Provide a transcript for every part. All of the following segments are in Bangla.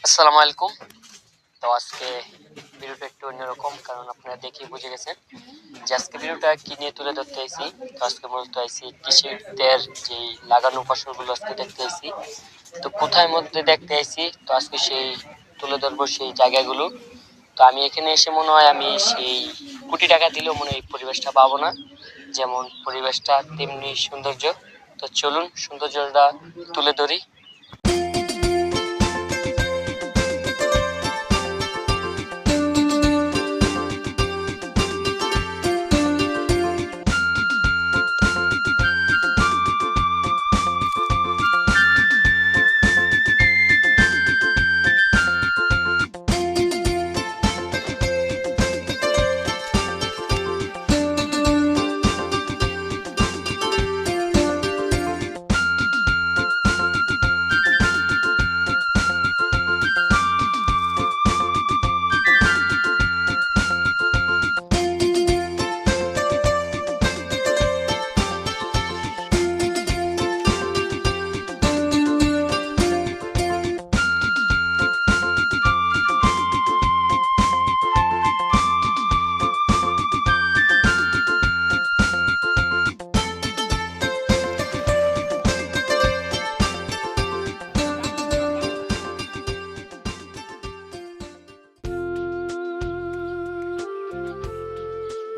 আসসালামু আলাইকুম। তো আজকে ভিডিওটা একটু অন্যরকম, কারণ আপনারা দেখেই বুঝে গেছেন যে আজকে ভিডিওটা কি নিয়ে তুলে ধরতে আইছি। তো আজকে মূলত আইছি কৃষিদের যেই লাগানো ফসলগুলো আজকে দেখতে আইছি। তো কোথায় মধ্যে দেখতে আইছি, তো আজকে সেই তুলে ধরবো সেই জায়গাগুলো। তো আমি এখানে এসে মনে হয় আমি সেই কোটি টাকা দিলেও মনে হয় এই পরিবেশটা পাবো না, যেমন পরিবেশটা তেমনি সৌন্দর্য। তো চলুন সৌন্দর্যটা তুলে ধরি।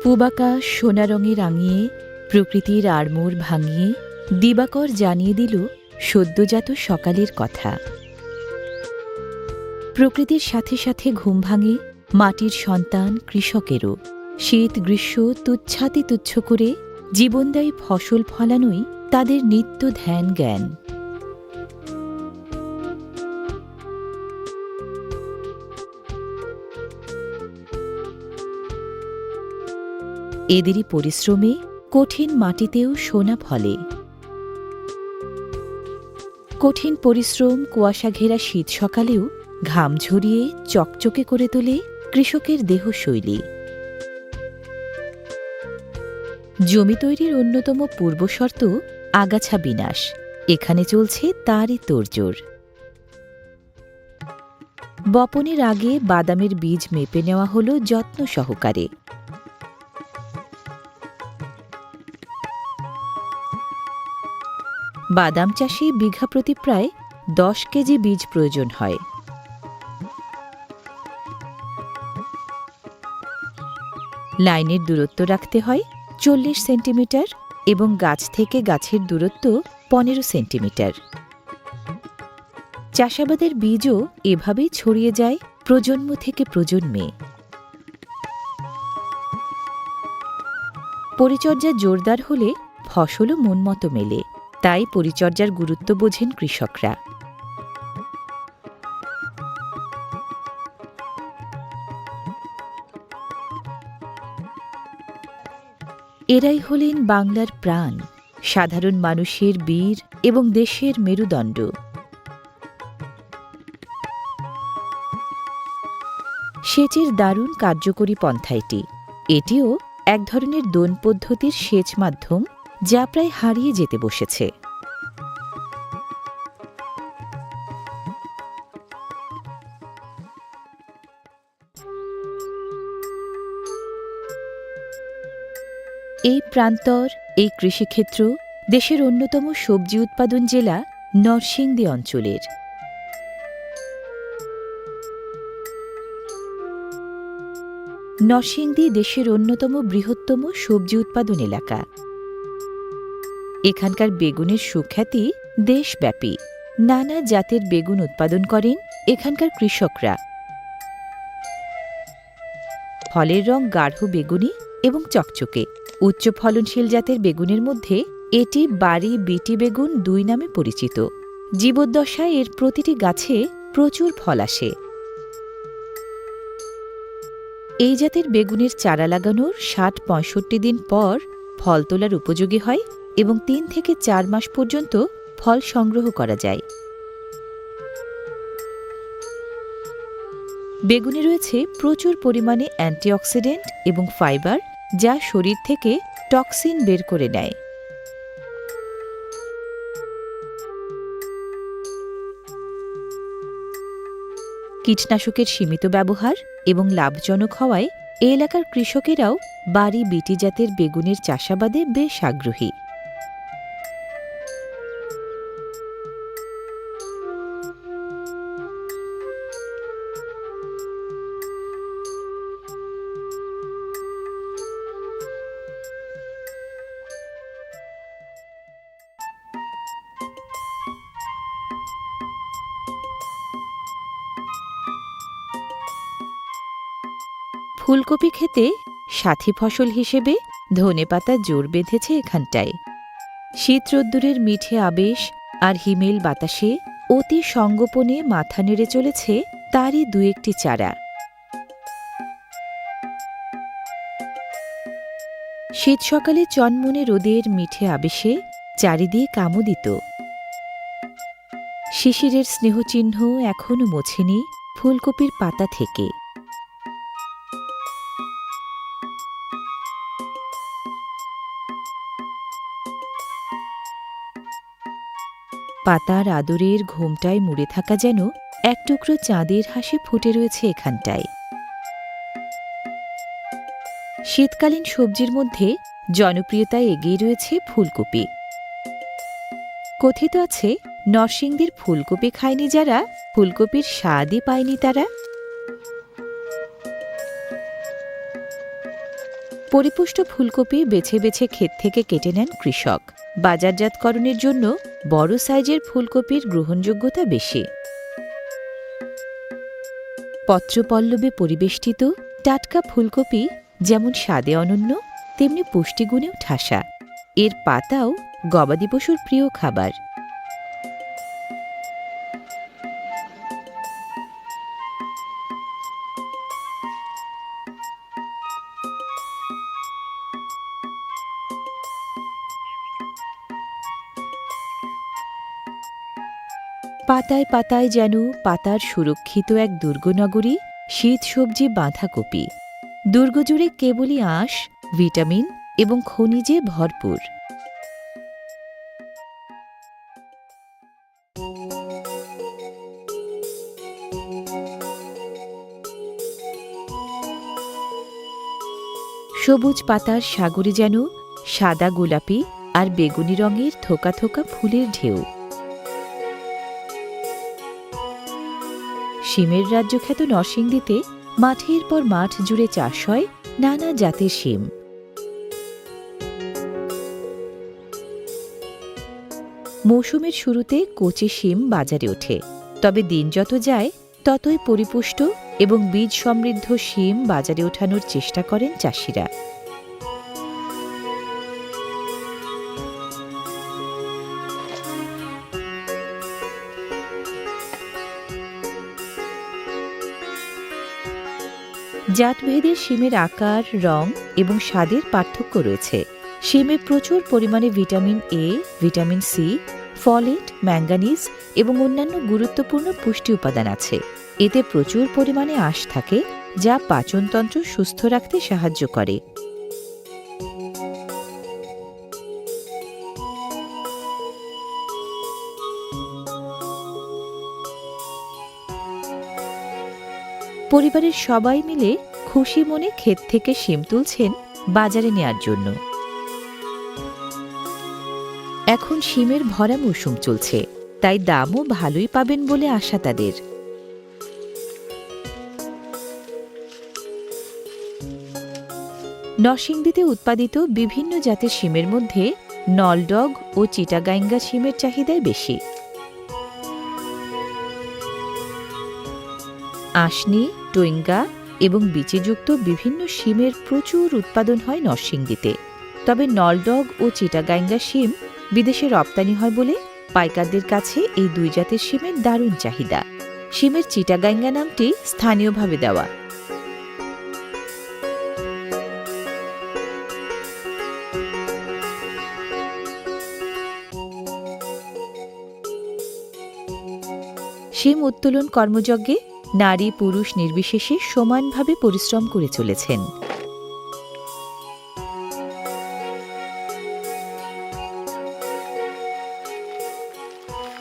পূবাকাশ সোনা রঙে রাঙিয়ে প্রকৃতির আড়মোড় ভাঙিয়ে দিবাকর জানিয়ে দিল সদ্যজাত সকালের কথা। প্রকৃতির সাথে সাথে ঘুম ভাঙে মাটির সন্তান কৃষকেরও। শীত গ্রীষ্ম তুচ্ছাতি তুচ্ছ করে জীবনদায়ী ফসল ফলানোই তাদের নিত্য ধ্যান জ্ঞান। এদেরই পরিশ্রমে কঠিন মাটিতেও সোনা ফলে। কঠিন পরিশ্রম কুয়াশা ঘেরা শীত সকালেও ঘাম ঝরিয়ে চকচকে করে তোলে কৃষকের দেহশৈলী। জমি তৈরির অন্যতম পূর্বশর্ত আগাছা বিনাশ। এখানে চলছে তারই তোড়জোড়। বপনের আগে বাদামের বীজ মেপে নেওয়া হল যত্ন সহকারে। বাদাম চাষে বিঘা প্রতি প্রায় 10 কেজি বীজ প্রয়োজন হয়। লাইনের দূরত্ব রাখতে হয় 40 সেন্টিমিটার এবং গাছ থেকে গাছের দূরত্ব 15 সেন্টিমিটার। চাষাবাদের বীজও এভাবেই ছড়িয়ে যায় প্রজন্ম থেকে প্রজন্মে। পরিচর্যা জোরদার হলে ফসলও মনমতো মেলে। তাই পরিচর্যার গুরুত্ব বোঝেন কৃষকরা। এরাই হলেন বাংলার প্রাণ, সাধারণ মানুষের বীর এবং দেশের মেরুদণ্ড। সেচের দারুণ কার্যকরী পন্থা এটি। এটিও এক ধরনের দোন পদ্ধতির সেচ মাধ্যম, যা প্রায় হারিয়ে যেতে বসেছে। এই প্রান্তর, এই কৃষিক্ষেত্র দেশের অন্যতম সবজি উৎপাদন জেলা নরসিংদী অঞ্চলের। নরসিংদী দেশের অন্যতম বৃহত্তম সবজি উৎপাদন এলাকা। এখানকার বেগুনের সুখ্যাতি দেশব্যাপী। নানা জাতের বেগুন উৎপাদন করেন এখানকার কৃষকরা। ফলের রং গাঢ় বেগুনি এবং চকচকে। উচ্চ ফলনশীল জাতের বেগুনের মধ্যে এটি বাড়ি বিটি বেগুন 2 নামে পরিচিত। জীবদ্দশায় এর প্রতিটি গাছে প্রচুর ফল আসে। এই জাতের বেগুনের চারা লাগানোর 60-65 দিন পর ফল তোলার উপযোগী হয় এবং 3 থেকে 4 মাস পর্যন্ত ফল সংগ্রহ করা যায়। বেগুনে রয়েছে প্রচুর পরিমাণে অ্যান্টিঅক্সিডেন্ট এবং ফাইবার, যা শরীর থেকে টক্সিন বের করে নেয়। কীটনাশকের সীমিত ব্যবহার এবং লাভজনক হওয়ায় এ এলাকার কৃষকেরাও বাড়ি বিটি জাতের বেগুনের চাষাবাদে বেশ আগ্রহী। ফুলকপি খেতে সাথী ফসল হিসেবে ধনেপাতা জোর বেঁধেছে এখানটায়। শীত রোদ্দুরের মিঠে আবেশ আর হিমেল বাতাসে অতি সঙ্গোপনে মাথা নেড়ে চলেছে তারই দু একটি চারা। শীত সকালে চনমনে রোদের মিঠে আবেশে চারিদিক আমোদিত। শিশিরের স্নেহচিহ্ন এখনো মোছেনি ফুলকপির পাতা থেকে। পাতার আদরের ঘোমটায় মুড়ে থাকা যেন এক টুকরো চাঁদের হাসি ফুটে রয়েছে এখানটায়। শীতকালীন সবজির মধ্যে জনপ্রিয়তায় এগিয়ে রয়েছে ফুলকপি। কথিত আছে, নরসিংদীর ফুলকপি খায়নি যারা, ফুলকপির স্বাদই পায়নি তারা। পরিপুষ্ট ফুলকপি বেছে বেছে ক্ষেত থেকে কেটে নেন কৃষক। বাজারজাতকরণের জন্য বড় সাইজের ফুলকপির গ্রহণযোগ্যতা বেশি। পত্রপল্লবে পরিবেষ্টিত টাটকা ফুলকপি যেমন স্বাদে অনন্য, তেমনি পুষ্টিগুণেও ঠাসা। এর পাতাও গবাদি পশুর প্রিয় খাবার। পাতায় পাতায় যেন পাতার সুরক্ষিত এক দুর্গনগরী শীত সবজি বাঁধাকপি। দুর্গজুড়ে কেবলই আঁশ, ভিটামিন এবং খনিজে ভরপুর। সবুজ পাতার সাগরে যেন সাদা গোলাপি আর বেগুনি রঙের থোকা থোকা ফুলের ঢেউ। শিমের রাজ্যখ্যাত নরসিংদীতে মাঠের পর মাঠ জুড়ে চাষ হয় নানা জাতের শিম। মৌসুমের শুরুতে কচি শিম বাজারে ওঠে, তবে দিন যত যায় ততই পরিপুষ্ট এবং বীজ সমৃদ্ধ শিম বাজারে ওঠানোর চেষ্টা করেন চাষিরা। জাতভেদের শিমের আকার, রং এবং স্বাদের পার্থক্য রয়েছে। শিমে প্রচুর পরিমাণে vitamin A, vitamin C, folate, manganese এবং অন্যান্য গুরুত্বপূর্ণ পুষ্টি উপাদান আছে। এতে প্রচুর পরিমাণে আঁশ থাকে, যা পাচনতন্ত্র সুস্থ রাখতে সাহায্য করে। পরিবারের সবাই মিলে খুশি মনে ক্ষেত থেকে শিম তুলছেন বাজারে নেয়ার জন্য। এখন শিমের ভরা মৌসুম চলছে, তাই দামও ভালোই পাবেন বলে আশা তাদের। নরসিংদীতে উৎপাদিত বিভিন্ন জাতের শিমের মধ্যে নলডগ ও চিটাগাঙ্গা শিমের চাহিদাই বেশি। আঁশনি, টোয়েঙ্গা এবং বিচিযুক্ত বিভিন্ন শিমের প্রচুর উৎপাদন হয় নরসিংদীতে। তবে নলডগ ও চিটাগাঙ্গা শিম বিদেশে রপ্তানি হয় বলে পাইকারদের কাছে এই দুই জাতের শিমের দারুণ চাহিদা। শিমের চিটাগাঙ্গা নামটি স্থানীয়ভাবে দেওয়া। শিম উত্তোলন কর্মযজ্ঞে নারী পুরুষ নির্বিশেষে সমানভাবে পরিশ্রম করে চলেছেন।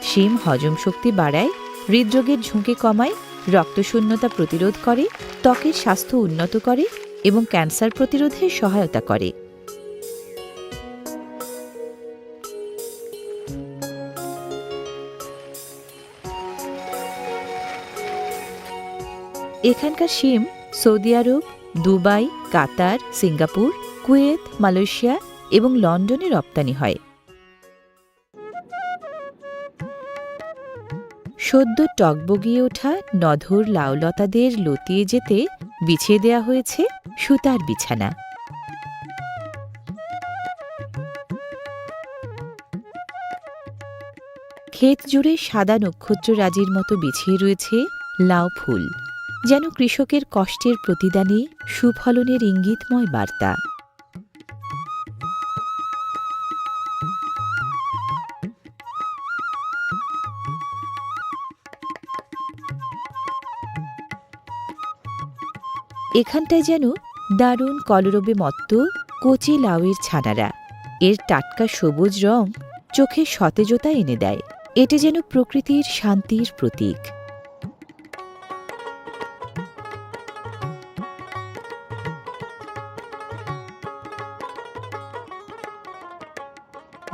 শিম হজম শক্তি বাড়ায়, হৃদরোগের ঝুঁকি কমায় রক্তশূন্যতা প্রতিরোধ করে, ত্বকের স্বাস্থ্য উন্নত করে এবং ক্যান্সার প্রতিরোধে সহায়তা করে। এখানকার শিম সৌদি আরব, দুবাই, কাতার, সিঙ্গাপুর, কুয়েত, মালয়েশিয়া এবং লন্ডনে রপ্তানি হয়। সদ্য টগবগিয়ে ওঠা নধর লাউলতাদের লতিয়ে যেতে বিছিয়ে দেয়া হয়েছে সুতার বিছানা। ক্ষেত জুড়ে সাদা নক্ষত্ররাজির মতো বিছিয়ে রয়েছে লাউ ফুল, যেন কৃষকের কষ্টের প্রতিদানে সুফলনের ইঙ্গিতময় বার্তা। এখানটায় যেন দারুণ কলরবে মত্ত কচি লাউয়ের ছানারা। এর টাটকা সবুজ রং চোখে সতেজতা এনে দেয়। এটা যেন প্রকৃতির শান্তির প্রতীক।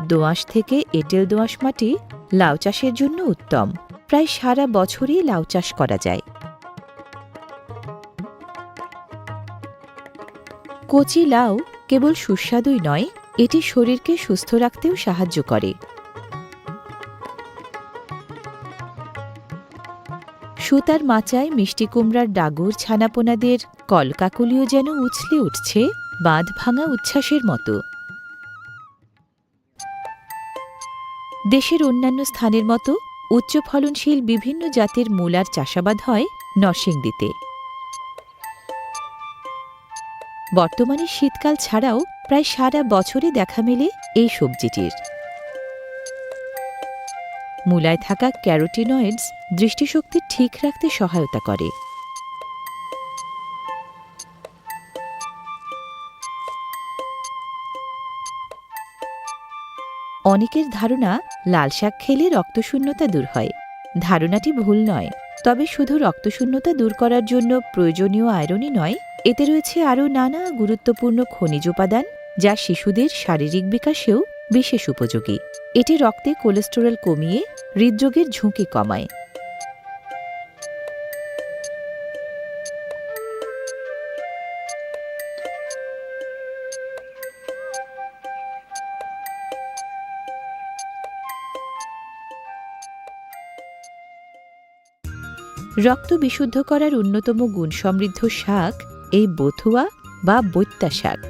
দোআঁশ থেকে এঁটেল দোআঁশ মাটি লাউ চাষের জন্য উত্তম। প্রায় সারা বছরই লাউ চাষ করা যায়। কচি লাউ কেবল সুস্বাদুই নয়, এটি শরীরকে সুস্থ রাখতেও সাহায্য করে। সুতার মাচায় মিষ্টি কুমড়ার ডাগর ছানাপোনাদের কলকাকলিও যেন উছলে উঠছে বাঁধ ভাঙা উচ্ছ্বাসের মতো। দেশের অন্যান্য স্থানের মতো উচ্চ ফলনশীল বিভিন্ন জাতের মূলার চাষাবাদ হয় নরসিংদীতে। বর্তমানে শীতকাল ছাড়াও প্রায় সারা বছরই দেখা মেলে এই সবজিটির। মূলায় থাকা ক্যারোটিনয়েডস দৃষ্টিশক্তি ঠিক রাখতে সহায়তা করে। অনেকের ধারণা লাল শাক খেলে রক্তশূন্যতা দূর হয়। ধারণাটি ভুল নয়, তবে শুধু রক্তশূন্যতা দূর করার জন্য প্রয়োজনীয় আয়রনই নয়, এতে রয়েছে আরও নানা গুরুত্বপূর্ণ খনিজ উপাদান, যা শিশুদের শারীরিক বিকাশেও বিশেষ উপযোগী। এটি রক্তে কোলেস্টেরল কমিয়ে হৃদরোগের ঝুঁকি কমায়। রক্ত বিশুদ্ধ করার অন্যতম গুণসমৃদ্ধ শাক এই বথুয়া বা বৈত্যা শাক।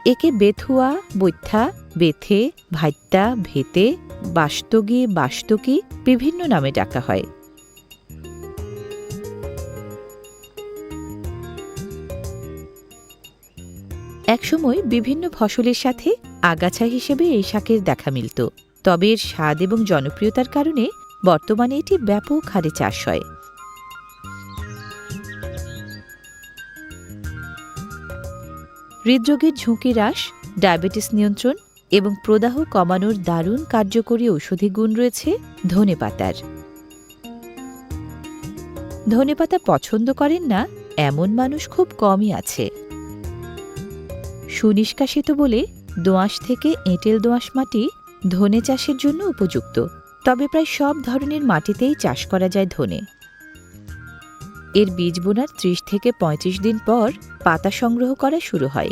একে বেথুয়া, বৈত্যা, বেথে, ভাইত্যা, ভেতে, বাস্তগী, বাস্তকি বিভিন্ন নামে ডাকা হয়। একসময় বিভিন্ন ফসলের সাথে আগাছা হিসেবে এই শাকের দেখা মিলত, তবে এর স্বাদ এবং জনপ্রিয়তার কারণে বর্তমানে এটি ব্যাপক হারে চাষ হয়। হৃদরোগের ঝুঁকি হ্রাস, ডায়াবেটিস নিয়ন্ত্রণ এবং প্রদাহ কমানোর দারুণ কার্যকরী ঔষধি গুণ রয়েছে ধনেপাতার। ধনেপাতা পছন্দ করেন না এমন মানুষ খুব কমই আছে। সুনিষ্কাশিত বলে দোআঁশ থেকে এঁটেল দোআঁশ মাটি ধনে চাষের জন্য উপযুক্ত, তবে প্রায় সব ধরনের মাটিতেই চাষ করা যায় ধনে। এর বীজ বোনার ৩০ থেকে ৩৫ দিন পর পাতা সংগ্রহ করা শুরু হয়।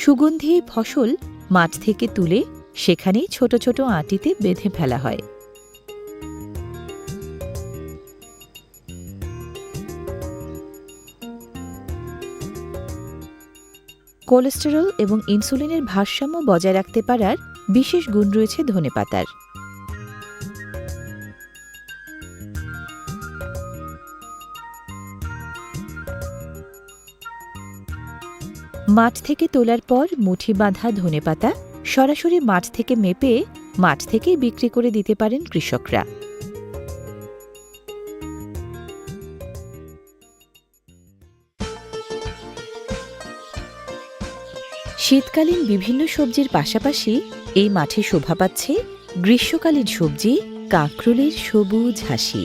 সুগন্ধি এই ফসল মাঠ থেকে তুলে সেখানেই ছোট ছোট আঁটিতে বেঁধে ফেলা হয়। কোলেস্টেরল এবং ইনসুলিনের ভারসাম্য বজায় রাখতে পারার বিশেষ গুণ রয়েছে ধনেপাতার। মাঠ থেকে তোলার পর মুঠি বাঁধা ধনেপাতা সরাসরি মাঠ থেকে মেপে মাঠ থেকেই বিক্রি করে দিতে পারেন কৃষকরা। শীতকালীন বিভিন্ন সবজির পাশাপাশি এই মাঠে শোভা পাচ্ছে গ্রীষ্মকালীন সবজি কাঁকরোলের সবুজ হাসি।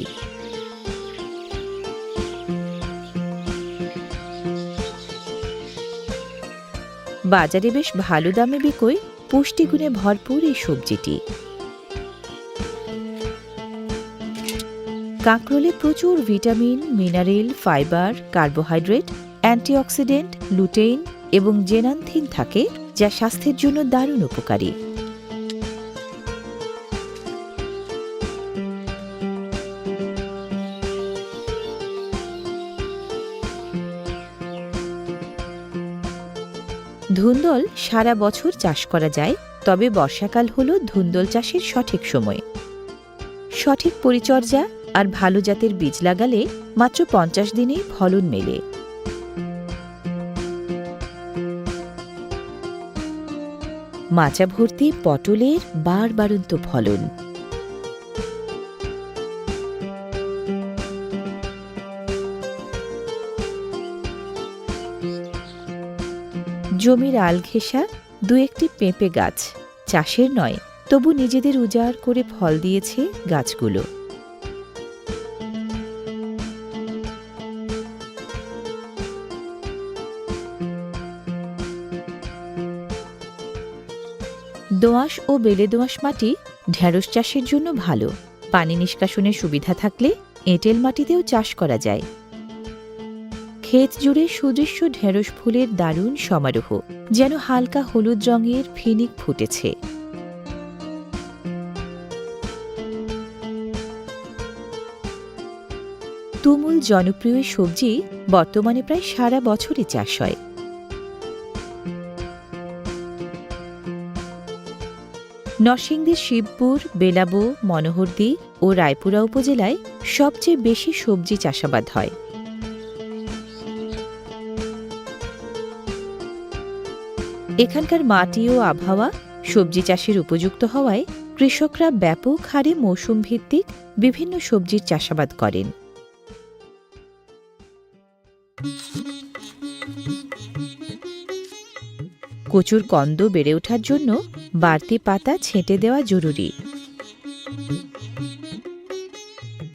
বাজারে বেশ ভালো দামে বিকোয় পুষ্টিগুণে ভরপুর এই সবজিটি। কাঁকরোলে প্রচুর vitamin, mineral, fibre, carbohydrate, antioxidant, lutein এবং জেনান্থিন থাকে, যা স্বাস্থ্যের জন্য দারুণ উপকারী। ধুন্দল সারা বছর চাষ করা যায়, তবে বর্ষাকাল হল ধুন্দল চাষের সঠিক সময়। সঠিক পরিচর্যা আর ভালো জাতের বীজ লাগালে মাত্র 50 দিনেই ফলন মেলে। মাচা ভর্তি পটলের বাড়ন্ত ফলন। জমির আল ঘেঁষা দু একটি পেঁপে গাছ, চাষের নয়, তবু নিজেদের উজাড় করে ফল দিয়েছে গাছগুলো। দোআঁশ ও বেলে দোআঁশ মাটি ঢেঁড়স চাষের জন্য ভালো। পানি নিষ্কাশনের সুবিধা থাকলে এঁটেল মাটিতেও চাষ করা যায়। ক্ষেত জুড়ে সুদৃশ্য ঢেঁড়স ফুলের দারুণ সমারোহ, যেন হালকা হলুদ রঙের ফিনিক ফুটেছে। তুমুল জনপ্রিয় সবজি বর্তমানে প্রায় সারা বছরই চাষ হয়। নরসিংদীর শিবপুর, বেলাবো, মনোহরদী ও রায়পুরা উপজেলায় সবচেয়ে বেশি সবজি চাষাবাদ হয়। এখানকার মাটি ও আবহাওয়া সবজি চাষের উপযুক্ত হওয়ায় কৃষকরা ব্যাপক হারে মৌসুম ভিত্তিক বিভিন্ন সবজির চাষাবাদ করেন। কচুর কন্দ বেড়ে ওঠার জন্য বাড়তি পাতা ছেঁটে দেওয়া জরুরি।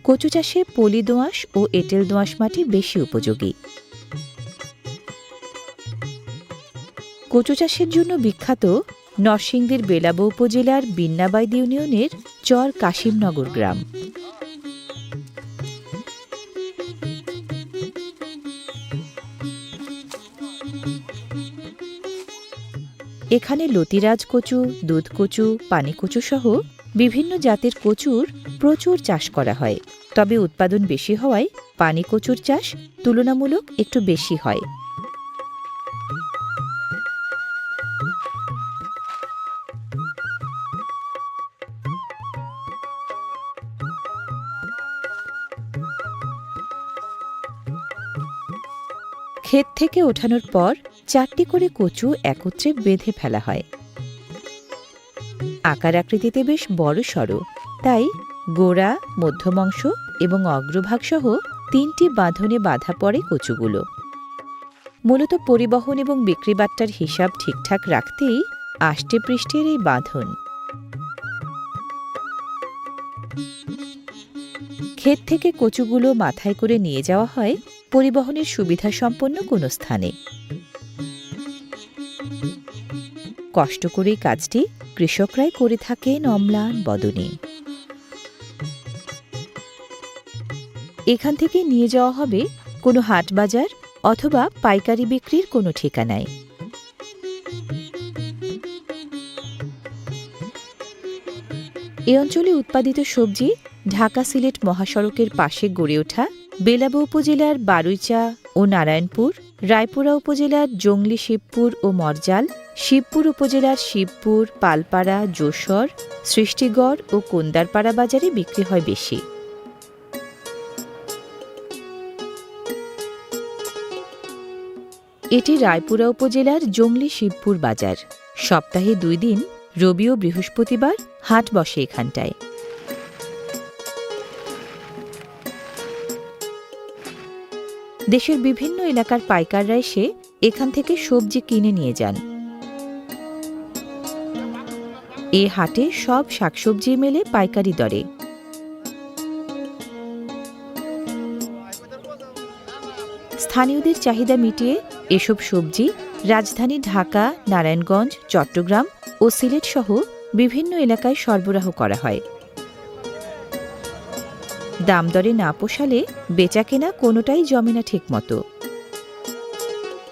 কচু চাষে পলি দোআঁশ ও এঁটেল দোআঁশ মাটি বেশি উপযোগী। কচু চাষের জন্য বিখ্যাত নরসিংদীর বেলাবো উপজেলার বিন্নাবাইদ ইউনিয়নের চর কাশিমনগর গ্রাম। এখানে লতিরাজ কচু, দুধ কচু, পানি কচু সহ বিভিন্ন জাতের কচুর প্রচুর চাষ করা হয়। তবে উৎপাদন বেশি হওয়ায় পানি কচুর চাষ তুলনামূলক একটু বেশি হয়। ক্ষেত থেকে ওঠানোর পর 4টি করে কচু একত্রে বেঁধে ফেলা হয়। আকার আকৃতিতে বেশ বড় সড়ো, তাই গোড়া, মধ্যমাংশ এবং অগ্রভাগ সহ 3টি বাঁধনে বাঁধা পড়ে কচুগুলো। মূলত পরিবহন এবং বিক্রিবাট্টার হিসাব ঠিকঠাক রাখতেই আষ্টে পৃষ্ঠের এই বাঁধন। ক্ষেত থেকে কচুগুলো মাথায় করে নিয়ে যাওয়া হয় পরিবহনের সুবিধা সম্পন্ন কোনো স্থানে। কষ্ট করে কাজটি কৃষকরাই করে থাকেন অম্লান বদনে। এখান থেকে নিয়ে যাওয়া হবে কোনো হাট বাজার অথবা পাইকারি বিক্রির কোনো ঠিকানায়। এ অঞ্চলে উৎপাদিত সবজি ঢাকা সিলেট মহাসড়কের পাশে গড়ে ওঠা বেলাবো উপজেলার বারুইচা ও নারায়ণপুর, রায়পুরা উপজেলার জংলি শিবপুর ও মরজাল, শিবপুর উপজেলার শিবপুর, পালপাড়া, যশোর, সৃষ্টিগড় ও কোন্দারপাড়া বাজারে বিক্রি হয় বেশি। এটি রায়পুরা উপজেলার জংলি শিবপুর বাজার। সপ্তাহে 2 দিন, রবি ও বৃহস্পতিবার হাট বসে এখানটায়। দেশের বিভিন্ন এলাকার পাইকাররা এসে এখান থেকে সবজি কিনে নিয়ে যান। এ হাটে সব শাকসবজি মেলে পাইকারি দরে। স্থানীয়দের চাহিদা মিটিয়ে এসব সবজি রাজধানী ঢাকা, নারায়ণগঞ্জ, চট্টগ্রাম ও সিলেট সহ বিভিন্ন এলাকায় সরবরাহ করা হয়। দাম দরে না পোষালে বেচাকেনা কোনোটাই জমে না ঠিকমতো।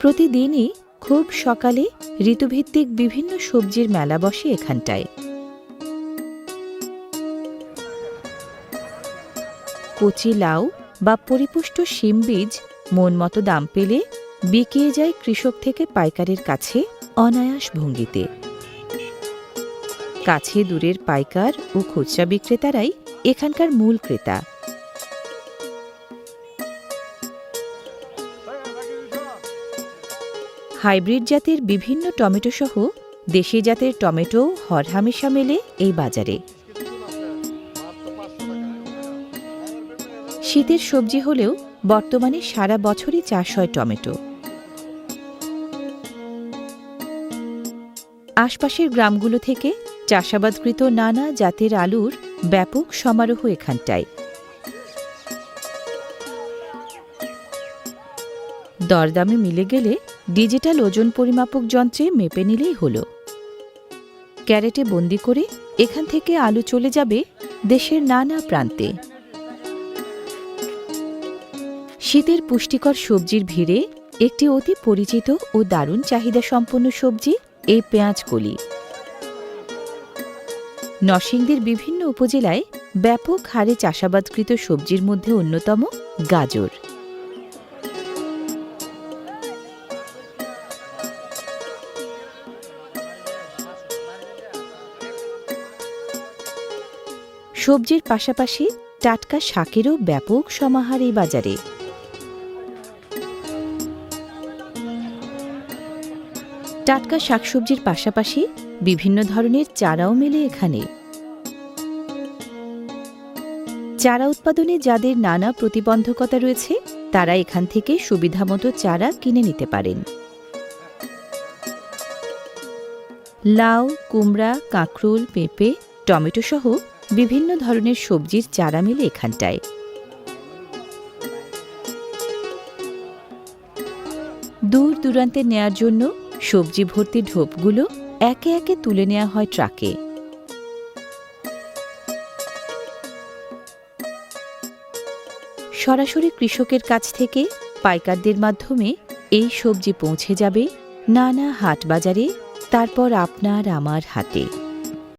প্রতিদিনই খুব সকালে ঋতুভিত্তিক বিভিন্ন সবজির মেলা বসে এখানটায়। কচি লাউ বা পরিপুষ্ট শিম বীজ মন মতো দাম পেলে বিকিয়ে যায় কৃষক থেকে পাইকারের কাছে অনায়াস ভঙ্গিতে। কাছে দূরের পাইকার ও খুচরা বিক্রেতারাই এখানকার মূল ক্রেতা। হাইব্রিড জাতের বিভিন্ন টমেটো সহ দেশি জাতের টমেটো হরহামেশা মেলে এই বাজারে। শীতের সবজি হলেও বর্তমানে সারা বছরই চাষ হয় টমেটো। আশপাশের গ্রামগুলো থেকে চাষাবাদকৃত নানা জাতের আলুর ব্যাপক সমারোহ এখানটায়। দরদামে মিলে গেলে ডিজিটাল ওজন পরিমাপক যন্ত্রে মেপে নিলেই হল। ক্যারেটে বন্দি করে এখান থেকে আলু চলে যাবে দেশের নানা প্রান্তে। শীতের পুষ্টিকর সবজির ভিড়ে একটি অতি পরিচিত ও দারুণ চাহিদা সম্পন্ন সবজি এই পেঁয়াজকলি। নরসিংদীর বিভিন্ন উপজেলায় ব্যাপক হারে চাষাবাদকৃত সবজির মধ্যে অন্যতম গাজর। সবজির পাশাপাশি টাটকা শাকেরও ব্যাপক সমাহার এই বাজারে। টাটকা শাকসবজির পাশাপাশি বিভিন্ন ধরনের চারাও মেলে এখানে। চারা উৎপাদনে যাদের নানা প্রতিবন্ধকতা রয়েছে তারা এখান থেকে সুবিধামতো চারা কিনে নিতে পারেন। লাউ, কুমড়া, কাঁকরোল, পেঁপে, টমেটো সহ বিভিন্ন ধরনের সবজির চারা মেলে এখানটায়। দূর দূরান্তে নেয়ার জন্য সবজি ভর্তি ঢোপগুলো একে একে তুলে নেওয়া হয় ট্রাকে। সরাসরি কৃষকের কাছ থেকে পাইকারদের মাধ্যমে এই সবজি পৌঁছে যাবে নানা হাট বাজারে, তারপর আপনার আমার হাতে।